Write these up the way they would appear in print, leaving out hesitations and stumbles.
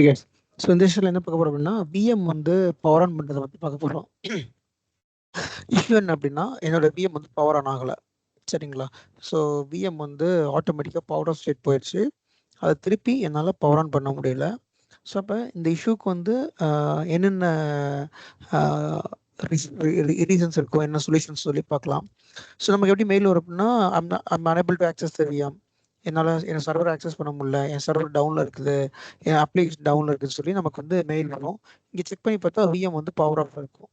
S. So இந்த விஷயத்தில் என்ன பார்க்க போகிறோம் அப்படின்னா விஎம் வந்து பவர் ஆன் பண்ணுறதை பற்றி பார்க்க போகிறோம். இஷ்யூ என்ன அப்படின்னா என்னோட விஎம் வந்து பவர் ஆன் ஆகலை, சரிங்களா? ஸோ விஎம் வந்து ஆட்டோமேட்டிக்காக பவர் ஆஃப் ஸ்டேட் போயிடுச்சு. அதை திருப்பி என்னால் பவர் ஆன் பண்ண முடியல. ஸோ அப்போ இந்த இஷ்யூக்கு வந்து என்னென்ன ரீசன்ஸ் இருக்கும், என்ன சொல்யூஷன்ஸ் சொல்லி பார்க்கலாம். ஸோ நமக்கு எப்படி மெயில் வரும் அப்படின்னா I'm unable to access the VM, என்னால் என் சர்வர் ஆக்சஸ் பண்ண முடியல, என் சர்வர் டவுனில் இருக்குது, என் அப்ளிகேஷன் டவுனில் இருக்குதுன்னு சொல்லி நமக்கு வந்து மெயில் வரும். இங்கே செக் பண்ணி பார்த்தா விஎம் வந்து பவர் ஆஃப் இருக்கும்.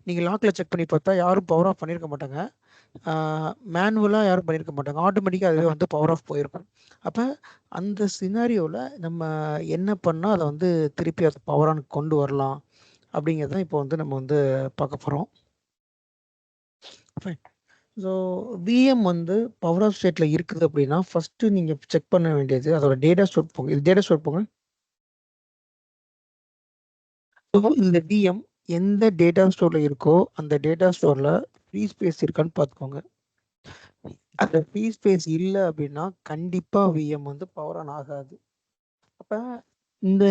நீங்கள் லாக்கில் செக் பண்ணி பார்த்தா யாரும் பவர் ஆஃப் பண்ணியிருக்க மாட்டாங்க, மேனுவலாக யாரும் பண்ணியிருக்க மாட்டாங்க, ஆட்டோமேட்டிக்காக அதுவே வந்து பவர் ஆஃப் போயிருக்கும். அப்போ அந்த சினாரியோவில் நம்ம என்ன பண்ணால் அதை வந்து திருப்பி அதை பவர் ஆன் கொண்டு வரலாம் அப்படிங்கிறத இப்போ வந்து நம்ம வந்து பார்க்க போகிறோம். ஃபைன். ஸோ விஎம் வந்து பவர் ஆஃப் ஸ்டேட்டில் இருக்குது அப்படின்னா ஃபஸ்ட்டு நீங்கள் செக் பண்ண வேண்டியது அதோட டேட்டா ஸ்டோர் போங்க. இது டேட்டா ஸ்டோர் போங்க. ஸோ இந்த விஎம் எந்த டேட்டா ஸ்டோரில் இருக்கோ அந்த டேட்டா ஸ்டோரில் ஃப்ரீ ஸ்பேஸ் இருக்கான்னு பார்த்துக்கோங்க. அந்த ஃப்ரீ ஸ்பேஸ் இல்லை அப்படின்னா கண்டிப்பாக விஎம் வந்து பவர் ஆன் ஆகாது. அப்போ இந்த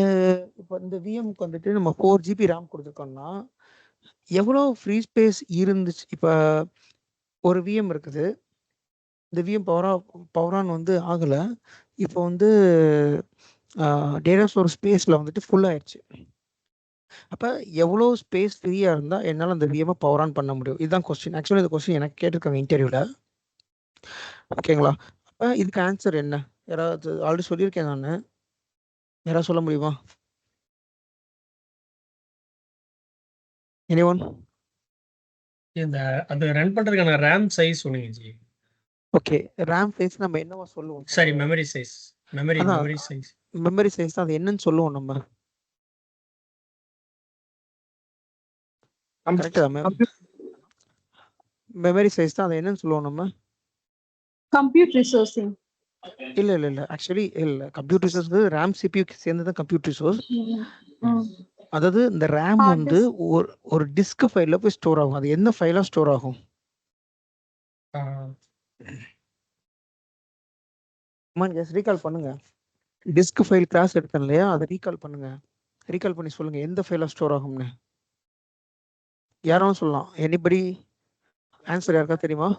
இப்போ இந்த விஎம்க்கு வந்துட்டு நம்ம 4 GB ரேம் கொடுத்துருக்கோம்னா எவ்வளோ ஃப்ரீ ஸ்பேஸ் இருந்துச்சு. இப்போ ஒரு விஎம் இருக்குது, இந்த விஎம் பவர் ஆன் வந்து ஆகலை. இப்போ வந்து டேட்டா ஸ்டோர் ஸ்பேஸில் வந்துட்டு ஃபுல் ஆயிடுச்சு. அப்போ எவ்வளோ ஸ்பேஸ் ஃப்ரீயாக இருந்தால் என்னால் அந்த விஎம்ஐ பவர் ஆன் பண்ண முடியும், இதுதான் கொஸ்டின். ஆக்சுவலி இந்த கொஸ்டின் எனக்கு கேட்டிருக்காங்க இன்டர்வியூவில், ஓகேங்களா? அப்போ இதுக்கு ஆன்சர் என்ன? யாராவது ஆல்ரெடி சொல்லியிருக்கேன் நான், யாராவது சொல்ல முடியுமா? எனிஒன்? இந்த அது ரன் பண்றதுக்கான ரேம் சைஸ் சொன்னீங்க ஜி. ஓகே, ரேம் சைஸ் நம்ம என்னவா சொல்லுவோம்? சரி, memory size. Memory size. Memory size தான் அது என்னன்னு சொல்லுவோம் நம்ம. கரெக்டா? மெமரி சைஸ் தான் அது என்னன்னு சொல்லுவோம் நம்ம. கம்ப்யூட் ரிசோர்சிங். இல்ல ஆக்சுவலி இல்ல, கம்ப்யூட்டர் ரிசோர்ஸ் ரேம் சிபியூ சேர்ந்து தான் கம்ப்யூட்டர் ரிசோர்ஸ். அதாவது இந்த ரேம் வந்து ஒரு டிஸ்க் ஃபைல்ல போய் ஸ்டோர் ஆகும். அது என்ன ஃபைலா ஸ்டோர் ஆகும்? ரீகால் பண்ணுங்க. டிஸ்க் ஃபைல் கிளாஸ் எடுத்தேன் இல்லையா, அதை ரீகால் பண்ணுங்க. ரீகால் பண்ணி சொல்லுங்க எந்த ஃபைலா ஸ்டோர் ஆகும்னு. யாரும் சொல்லலாம். எனிபடி ஆன்சர் யாருக்கா தெரியுமா?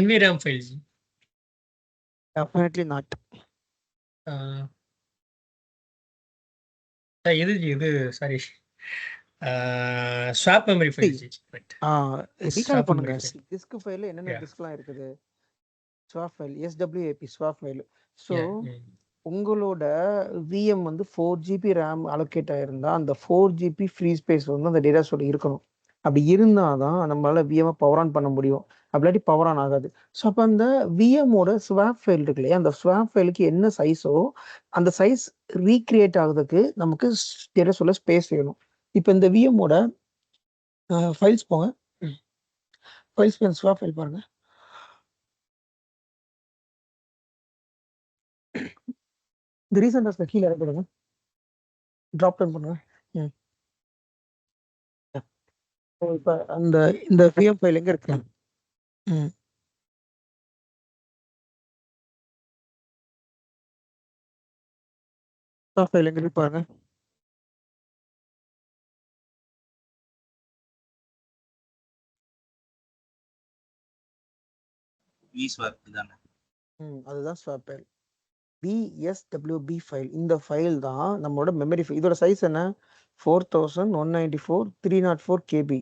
NVRAM file. Definitely not. இது sorry, swap memory file. Recall பண்ணுங்க. டிஸ்க் ஃபைல்ல என்னென்ன டிஸ்க்லாம் இருக்குது? Swap file, SWAP swap file. So உங்களோட விஎம் வந்து 4 GB ரேம் அலோகேட் ஆயிருந்தா அந்த 4 GB ஃப்ரீ ஸ்பேஸ் வந்து அந்த டேட்டா ஸ்டோர் இருக்கணும். அப்படி இருந்தால் தான் நம்மளால விஎம்ஐ பவர் ஆன் பண்ண முடியும், அப்படிலாட்டி பவர் ஆன் ஆகாது. ஸோ அப்போ அந்த விஎம்மோட ஸ்வாப் ஃபைல் இருக்கு இல்லையா, அந்த ஸ்வாப் ஃபைலுக்கு என்ன சைஸோ அந்த சைஸ் ரீக்ரியேட் ஆகுறதுக்கு நமக்கு டேட்டா ஸ்டோரில் ஸ்பேஸ் வேணும். இப்போ இந்த விஎம்மோட ஃபைல்ஸ் போங்க, ஃபைல்ஸ் ஸ்வாப் ஃபைல் பாருங்க. இந்த ரீசன்ட் டாஸ்க்கு கீழே இறக்கிடுங்க, ட்ராப் டவுன் பண்ணுங்க. இப்போ இந்த விஎம் ஃபைல் எங்க இருக்கு? ஃபைல் எங்க இருக்கு பாருங்க. அதுதான் ஸ்வாப் ஃபைல், BSWB ஃபைல். இந்த ஃபைல் தான் நம்மளோட மெமரி ஃபைல். இதோட சைஸ் என்ன? 4194 304 KB.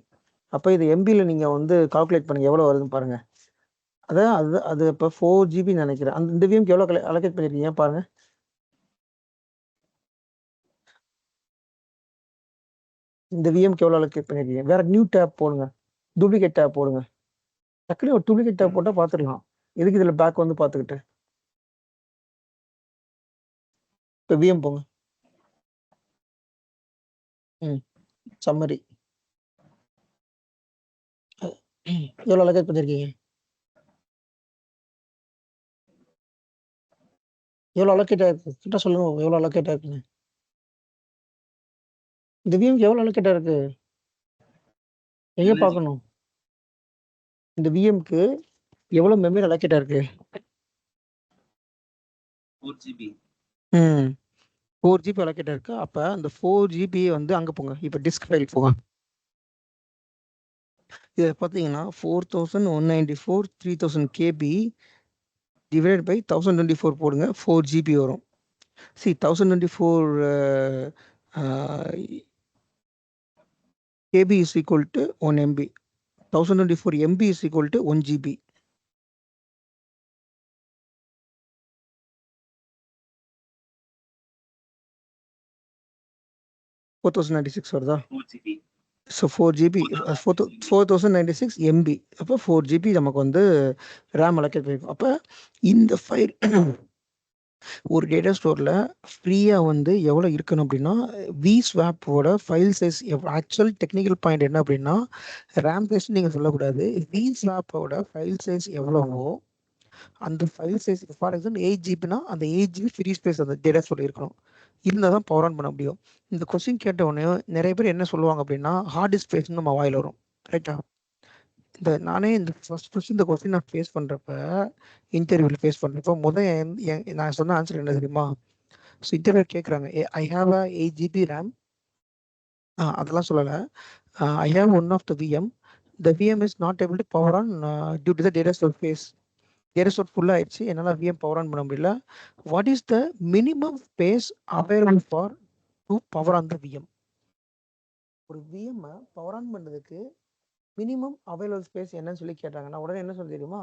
அப்போ இது எம்பியில் நீங்கள் வந்து கால்குலேட் பண்ணுங்க எவ்வளோ வருதுன்னு பாருங்க. அதான் அது இப்போ 4 GB நினைக்கிறேன். இந்த விஎம்க்கு எவ்வளோ அலோகேட் பண்ணிருக்கீங்க பாருங்க. இந்த விஎம்க்கு எவ்வளோ அலோகேட் பண்ணிருக்கீங்க? வேற நியூ டேப் போடுங்க, டூப்ளிகேட் டேப் போடுங்க. டக்குனு ஒரு டூப்ளிகேட் டேப் போட்டால் பார்த்துடலாம். எதுக்கு இதில் பேக் வந்து பார்த்துக்கிட்டு. இப்போ விஎம் போங்க. சம்மரி எவ்வளோ அலோகேட் பண்ணிருக்கீங்க? எவ்வளோ அலோகேட் ஆயிருக்கு கிட்ட சொல்லுங்க, எவ்வளோ அலோகேட் ஆயிருக்குங்க? இந்த விஎம்க்கு எவ்வளோ அலோகேட் இருக்கு எங்கே பார்க்கணும்? இந்த விஎம்க்கு எவ்வளோ மெமரி அலோகேட் இருக்கு? ம் 4 ஜிபி அலோகேட் இருக்கு. அப்ப அந்த 4 ஜிபி வந்து அங்க போங்க. இப்ப டிஸ்க் ஃபைல் போங்க. இதில் பார்த்தீங்கன்னா 4194 3000 KB டிவைட் பை 1024 போடுங்க 4 GB வரும். C 1024 KB is equal to 1 MB. 1024 MB is equal to 1 GB. வருதா? So 4 GB 4096 MB. அப்போ 4 GB நமக்கு வந்து ரேம் அலோகேட் பண்ணிருக்கும். அப்போ இந்த ஃபைல் ஒரு டேட்டா ஸ்டோரில் ஃப்ரீயாக வந்து எவ்வளோ இருக்கணும் அப்படின்னா விஸ்வாப்போட file size actual technical point என்ன அப்படின்னா ரேம் சைஸ் நீங்கள் சொல்லக்கூடாது. விஸ்வாப்போட ஃபைல் சைஸ் எவ்வளவோ அந்த ஃபைல் சைஸ் ஃபார் எக்ஸாம்பிள் 8 ஜிபினா அந்த 8 ஜிபி ஃப்ரீ ஸ்பேஸ் அந்த டேட்டா ஸ்டோரில் இருக்கணும். இருந்தால் தான் பவர் ஆன் பண்ண முடியும். இந்த கொஸ்டின் கேட்ட உடனே நிறைய பேர் என்ன சொல்லுவாங்க அப்படின்னா ஹார்ட் டிஸ்க் ஸ்பேஸ்னு நம்ம வாயில் வரும். ரைட்டா? நானே இந்த ஃபர்ஸ்ட் இந்த கொஸ்டின் நான் ஃபேஸ் பண்ணுறப்ப இன்டர்வியூவில் ஃபேஸ் பண்ணுறப்போ நான் சொன்ன ஆன்சர் என்ன தெரியுமா? ஸோ இன்டர்வியூ கேட்குறாங்க I have a 8 GB RAM. அதெல்லாம் சொல்லலை. I have one of the VM. The VM is not able to power on due to the data store space. Data store ஃபுல்லாக ஆயிடுச்சு, என்னால் விஎம் பவர் ஆன் பண்ண முடியல. What is the minimum space available for to power on the VM? ஒரு விஎம்மை power on பண்ணுறதுக்கு minimum available space என்னன்னு சொல்லி கேட்டாங்க. நான் உடனே என்ன சொல்ல தெரியுமா?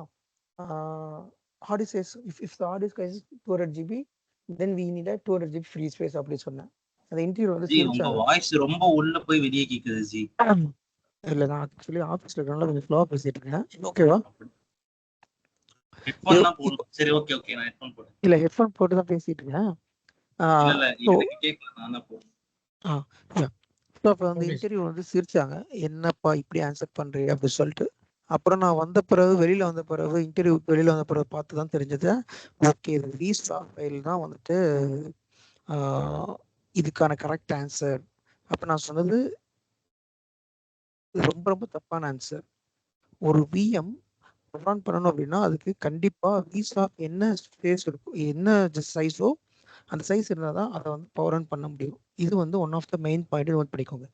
Heart disk size if the hard disk size 200 GB then we need 200 GB free space அப்படி சொன்னேன். அந்த இன்டர்வியூ வந்து உங்க வாய்ஸ் ரொம்ப உள்ள போய் வெளியே கேக்குது ஜி. இல்ல நான் ஆக்சுவலி ஆபீஸ்ல இருக்கறனால கொஞ்சம் ஸ்லோவா பேசிட்டு இருக்கேன். ஓகேவா? ஹெட்போன் போடு. சரி ஓகே நான் ஹெட்போன் போடு. இல்ல ஹெட்போன் போட்டு தான் பேசிட்டு இருக்கேன். இல்ல எனக்கு கேட்கல, நான் தான் போடுறேன். அப்போ அந்த இன்டர்வியூ வந்து சிரிச்சாங்க, என்னப்பா இப்படி ஆன்சர் பண்றீங்க அப்படின்னு சொல்லிட்டு. அப்புறம் நான் வெளியில வந்த பிறகு இன்டர்வியூக்கு வெளியில வந்த பிறகு பார்த்து தான் தெரிஞ்சது, ஓகே இது விஸ்வா ஃபைல் தான் வந்துட்டு இதுக்கான கரெக்ட் ஆன்சர். அப்போ நான் சொன்னது ரொம்ப ரொம்ப தப்பான ஆன்சர். ஒரு விஎம் பவர் ஆன் பண்ணணும் அப்படின்னா அதுக்கு கண்டிப்பா விஸ்வா என்ன ஸ்பேஸ் இருக்கும், என்ன சைஸோ அந்த சைஸ் இருந்தால் தான் அதை வந்து பவர் ஆன் பண்ண முடியும். இது வந்து one of the main point note பண்ணிக்கோங்க.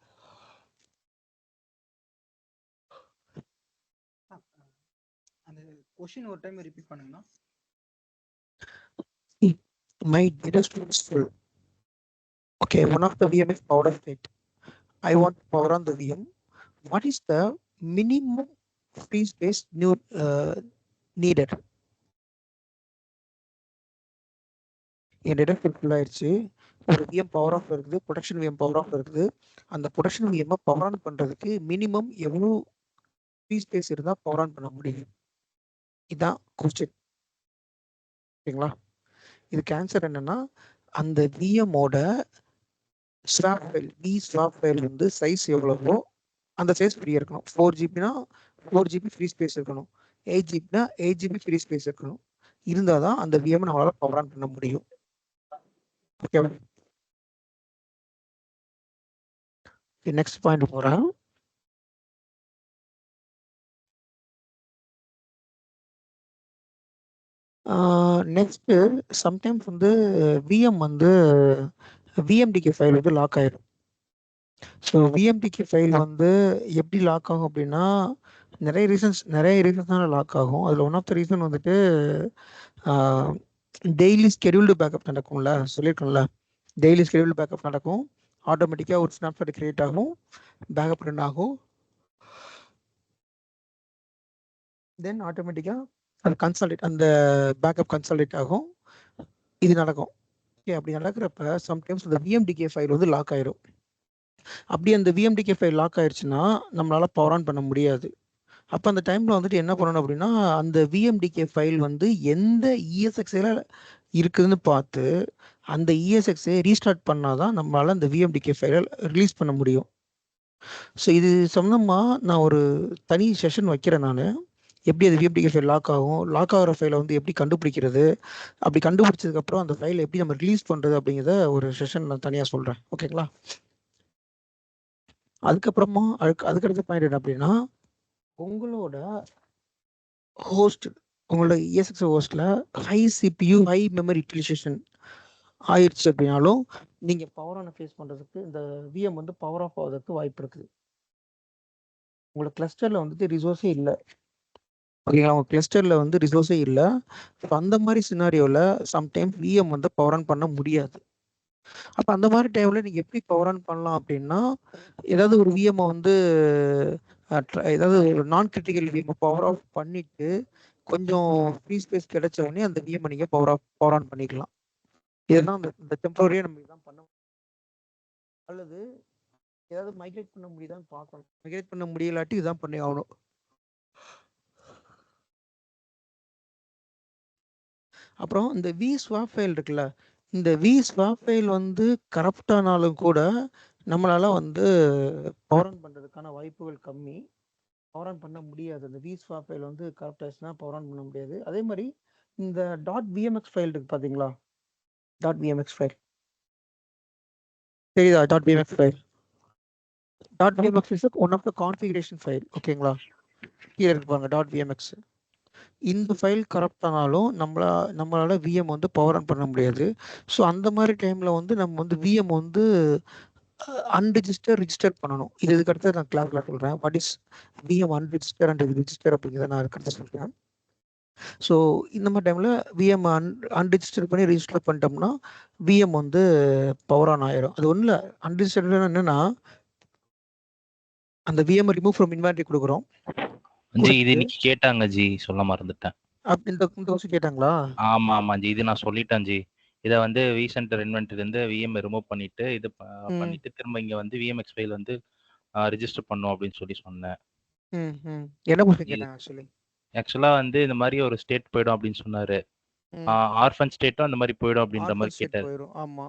அந்த क्वेश्चन ஒரு டைம் ரிப்பீட் பண்ணுங்கண்ணா. My data store is full. Okay, one of the VM is powered off state. I want to power on the VM. What is the minimum free space needed? N data full ஆயிடுச்சு, ஒரு VM power of இருக்குது, production VM power of இருக்குது. அந்த production விஎம்மை power on பண்ணுறதுக்கு minimum எவ்வளோ free space இருந்தால் power on பண்ண முடியும்? இதுதான் கொஸ்டின். ஓகேங்களா? இதுக்கு ஆன்சர் என்னன்னா அந்த விஎம்மோட ஸ்வாப் ஃபைல் வந்து சைஸ் எவ்வளவோ அந்த சைஸ் ஃப்ரீயாக இருக்கணும். 4 ஜிபினா 4 ஜிபி ஃப்ரீ ஸ்பேஸ் இருக்கணும். 8 ஜிபினா 8 ஜிபி ஃப்ரீ ஸ்பேஸ் இருக்கணும். இருந்தால் தான் அந்த விஎம் நம்மளால பவர் ஆன் பண்ண முடியும். ஓகேவா? நெக்ஸ்ட் பாயிண்ட் போகிறேன். நெக்ஸ்ட்டு சம்டைம்ஸ் வந்து விஎம் வந்து விஎம்டிகே ஃபைல் வந்து லாக் ஆயிடும். ஸோ விஎம்டிகே ஃபைல் வந்து எப்படி லாக் ஆகும் அப்படின்னா நிறைய ரீசன்ஸ்னால லாக் ஆகும். அதில் ஒன் ஆஃப் த ரீசன் வந்துட்டு டெய்லி ஸ்கெடியூல்டு பேக்கப் நடக்கும்ல, சொல்லியிருக்கோம்ல. டெய்லி ஸ்கெடியூல்டு பேக்கப் நடக்கும். ஆட்டோமேட்டிக்காக ஒரு ஸ்னாப்ஷாட் கிரியேட் ஆகும், பேக்கப் ரன் ஆகும், தென் ஆட்டோமேட்டிக்காக அது அந்த பேக்கப் கன்சாலிடேட் ஆகும். இது நடக்கும். ஓகே, அப்படி நடக்கிறப்ப சம்டைம்ஸ் அந்த விஎம்டிகே ஃபைல் வந்து லாக் ஆயிடும். அப்படி அந்த விஎம்டிகே ஃபைல் லாக் ஆயிடுச்சுன்னா நம்மளால பவர் ஆன் பண்ண முடியாது. அப்போ அந்த டைமில் வந்துட்டு என்ன பண்ணணும் அப்படின்னா அந்த விஎம்டிகே ஃபைல் வந்து எந்த இஎஸ்எக்ஸில் இருக்குதுன்னு பார்த்து அந்த இஎஸ்எக்ஸை ரீஸ்டார்ட் பண்ணாதான் நம்மளால அந்த விஎம்டிகே ஃபைலை ரிலீஸ் பண்ண முடியும். ஸோ இது சம்மந்தமாக நான் ஒரு தனி செஷன் வைக்கிறேன். நான் எப்படி அது விஎம்டிகே ஃபைல் லாக் ஆகிற ஃபைலை வந்து எப்படி கண்டுபிடிக்கிறது, அப்படி கண்டுபிடிச்சதுக்கப்புறம் அந்த ஃபைலை எப்படி நம்ம ரிலீஸ் பண்ணுறது அப்படிங்கிறத ஒரு செஷன் நான் தனியாக சொல்கிறேன். ஓகேங்களா? அதுக்கப்புறமா அதுக்கடுத்த பாயிண்ட் என்ன அப்படின்னா உங்களோட ஹோஸ்ட் உங்களோட ESX ஹோஸ்ட்ல high CPU high memory utilisation ஆயிடுச்சு அப்படின்னாலும் நீங்கள் பவர் ஆனை ஃபேஸ் பண்ணுறதுக்கு இந்த VM வந்து பவர் ஆஃப் ஆகிறதுக்கு வாய்ப்பு இருக்குது. உங்களோட கிளஸ்டரில் வந்துட்டு ரிசோர்ஸே இல்லை, ஓகேங்களா? உங்கள் கிளஸ்டரில் வந்து ரிசோர்ஸே இல்லை. இப்போ அந்த மாதிரி சினாரியோவில் சம்டைம்ஸ் VM வந்து பவர் ஆன் பண்ண முடியாது. அப்போ அந்த மாதிரி டைமில் நீங்கள் எப்படி பவர் ஆன் பண்ணலாம் அப்படின்னா, ஏதாவது ஒரு விஎம்ஐ வந்து ஏதாவது ஒரு நான் கிரிட்டிக்கல் விஎம்ஐ பவர் ஆஃப் பண்ணிட்டு கொஞ்சம் ஃப்ரீ ஸ்பேஸ் கிடைச்ச உடனே அந்த விஎம்ஐ நீங்கள் பவர் ஆன் பண்ணிக்கலாம். இதுதான் இந்த டெம்பரரியாக நம்ம இதுதான் பண்ண, அல்லது ஏதாவது மைக்ரேட் பண்ண முடியுதான்னு பார்க்கணும். மைக்ரேட் பண்ண முடியலாட்டி இதுதான் பண்ணி ஆகணும். அப்புறம் இந்த vSwap ஃபைல் இருக்குல்ல, இந்த vSwap ஃபைல் வந்து கரப்ட் ஆனாலும் கூட நம்மளால வந்து பவர் ஆன் பண்ணுறதுக்கான வாய்ப்புகள் கம்மி. பவர் ஆன் பண்ண முடியாது. அந்த vSwap ஃபைல் வந்து கரப்ட் ஆச்சுன்னா பவர் ஆன் பண்ண முடியாது. அதே மாதிரி இந்த .vmx ஃபைல் இருக்கு பார்த்தீங்களா, .vmx ஃபைல் தெரியுதா? .vmx file .vmx is one of the configuration file, ஓகேங்களா? கீழே இருக்கு பாருங்க .vmx. இந்த ஃபைல் கரப்ட் ஆனாலும் நம்மளால விஎம் வந்து பவர் ஆன் பண்ண முடியாது. ஸோ அந்த மாதிரி டைமில் வந்து நம்ம வந்து விஎம் வந்து ரிஜிஸ்டர் பண்ணணும். இதுக்கு அடுத்து நான் கிளாஸில் சொல்கிறேன் what is VM unregistered and register அப்படிங்கிறத நான் அதுக்கு அடுத்து சொல்கிறேன். ஸோ இந்த மாதிரி டைமில் விஎம் அன்ரிஜிஸ்டர் பண்ணி ரிஜிஸ்டர் பண்ணிட்டோம்னா விஎம் வந்து பவர் ஆன் ஆயிரும். அது ஒன்றும் இல்லை, அன்ரிஜிஸ்டர்னா என்னென்னா அந்த விஎம் ரிமூவ் ஃப்ரம் இன்வென்டரி கொடுக்குறோம். ஜி இது இன்னைக்கு கேட்டாங்க ஜி, சொல்ல மறந்துட்டேன். இந்த வருஷம் கேட்டாங்களா? ஆமா ஆமா ஜி, இது நான் சொல்லிட்டேன் ஜி. இதை வந்து விசென்டர் இன்வென்டரில இருந்து விஎம் ரிமூவ் பண்ணிட்டு இது பண்ணிட்டு திரும்ப இங்க வந்து விஎம்எக்ஸ் ஃபைல் வந்து ரிஜிஸ்டர் பண்ணும் அப்படின்னு சொல்லி சொன்னேன். என்ன பண்ணுங்க ஆக்சுவலா வந்து இந்த மாதிரி ஒரு ஸ்டேட் போயிடும் அப்படின்னு சொன்னாரு. ஆர்ஃபன் ஸ்டேட்டும் அந்த மாதிரி போயிடும் அப்படின்ற மாதிரி கேட்டாரு. ஆமா,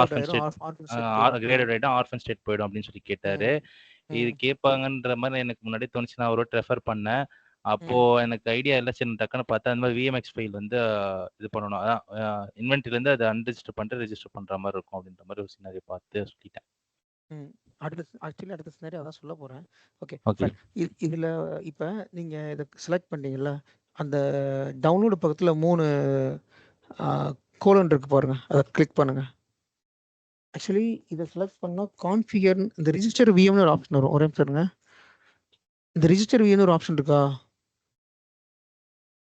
ஆர்ஃபன் ஸ்டேட் கிரேடட் ஆயிடும், ஆர்ஃபன் ஸ்டேட் போயிடும் அப்படின்னு சொல்லி கேட்டாரு. இது கேட்பாங்கன்ற மாதிரி எனக்கு முன்னாடி தோணுச்சு. நான் ஒரு ரெஃபர் பண்ணேன். அப்போ எனக்கு ஐடியா இல்லை. சரி டக்குன்னு பார்த்தா அந்த மாதிரி விஎம்எக்ஸ் ஃபைல் வந்து இது பண்ணணும், அதான் இன்வென்டரில இருந்து அதை அன்ரிஜிஸ்டர் பண்ணிட்டு ரெஜிஸ்டர் பண்ற மாதிரி இருக்கும் அப்படின்ற மாதிரி ஒரு சினாரியோ பார்த்து சொல்லிட்டேன். அடுத்த சினாரியோ அதான் சொல்ல போறேன். ஓகே, இதுல இப்ப நீங்க இதை செலக்ட் பண்ணீங்கல்ல, அந்த டவுன்லோடு பக்கத்துல 3 கோலன் இருக்கு பாருங்க, அதை கிளிக் பண்ணுங்க. ஆக்சுவலி இதை செலக்ட் பண்ணால் கான்ஃபிகர் இந்த ரிஜிஸ்டர் விஎம்னு ஒரு ஆப்ஷன் வரும். ஒரே நிமிஷம், இந்த ரிஜிஸ்டர் விஎம்னு ஒரு ஆப்ஷன் இருக்கா,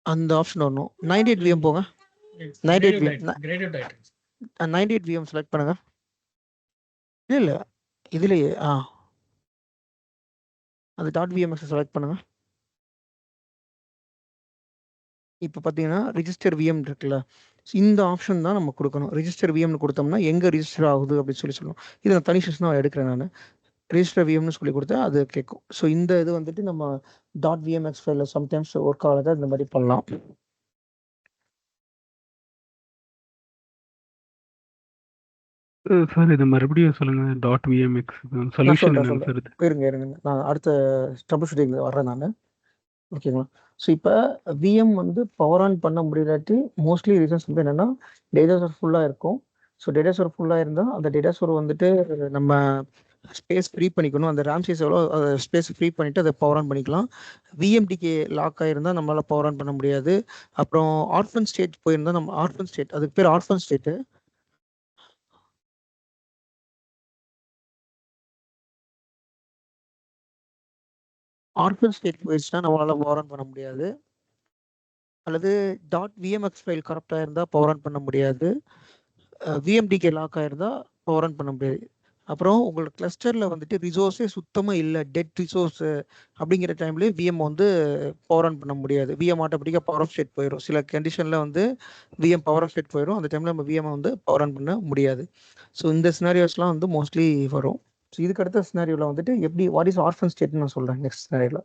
அந்த ஆப்ஷன் வரணும். 98 விஎம் போங்க. 98 விஎம் செலக்ட் பண்ணுங்க. இல்லை இதுலேயே அந்த .vmx செலக்ட் பண்ணுங்க. இப்போ பார்த்தீங்கன்னா ரிஜிஸ்டர் விஎம் இருக்குல்ல, இந்த ஆப்ஷன் தான் நம்ம கொடுக்கணும். ரிஜிஸ்டர் விஎம்னு கொடுத்தோம்னா எங்கே ரிஜிஸ்டர் ஆகுது அப்படின்னு சொல்லணும். இதை நான் தனி செஷனாக எடுக்கிறேன். நான் ரிஜிஸ்டர் விஎம்னு சொல்லி கொடுத்தா அது கேட்கும். ஸோ இந்த இது வந்துட்டு நம்ம .vmx ஃபைலில் சம்டைம்ஸ் ஒர்க் ஆகாத இந்த மாதிரி பண்ணலாம். சார் இது மறுபடியும் சொல்லுங்க. .vmx சொல்யூஷன் இருங்க நான் அடுத்த ட்ரபிள் ஷூட்டிங் வர்றேன் நான், ஓகேங்களா? ஸோ இப்போ விஎம் வந்து பவர் ஆன் பண்ண முடியாட்டி மோஸ்ட்லி ரீசன்ஸ் வந்து என்னென்னா டேட்டா ஸ்டோர் ஃபுல்லாக இருக்கும். ஸோ டேட்டா ஸ்டோர் ஃபுல்லாக இருந்தால் அந்த டேட்டா ஸ்டோர் வந்துட்டு நம்ம ஸ்பேஸ் ஃப்ரீ பண்ணிக்கணும். அந்த ரேம் சைஸ் எவ்வளோ அதை ஸ்பேஸ் ஃப்ரீ பண்ணிவிட்டு அதை பவர் ஆன் பண்ணிக்கலாம். விஎம்டிகே லாக் ஆகிருந்தால் நம்மளால் பவர் ஆன் பண்ண முடியாது. அப்புறம் ஆர்ஃபன் ஸ்டேட் போயிருந்தால் நம்ம ஆர்ஃபன் ஸ்டேட், அதுக்கு பேர் ஆர்ஃபன் ஸ்டேட்டு, ஆர்ஃபன் ஸ்டேட் போயிடுச்சுன்னா நம்மளால் பவர் ஆன் பண்ண முடியாது. அல்லது .vmx ஃபைல் கரெக்டாக இருந்தால் பவர் ஆன் பண்ண முடியாது. விஎம்டிகே லாக் ஆகிருந்தால் பவர் ஆன் பண்ண முடியாது. அப்புறம் உங்களோட கிளஸ்டரில் வந்துட்டு ரிசோர்ஸே சுத்தமாக இல்லை, டெட் ரிசோர்ஸு அப்படிங்கிற டைம்லேயே விஎம் வந்து பவர் ஆன் பண்ண முடியாது. விஎம் ஆட்டோமேட்டிக்காக பவர் ஆஃப் ஸ்டேட் போயிடும். சில கண்டிஷனில் வந்து விஎம் பவர் ஆஃப் ஸ்டேட் போயிடும். அந்த டைமில் நம்ம விஎம் வந்து பவர் ஆன் பண்ண முடியாது. ஸோ இந்த சினாரியோஸ்லாம் வந்து மோஸ்ட்லி வரும். ஸோ இதுக்கு அடுத்த சினாரியோவில் வந்துட்டு எப்படி வாட் இஸ் ஆர்ஃபன் ஸ்டேட்னு நான் சொல்கிறேன் நெக்ஸ்ட் சினாரியோவில்.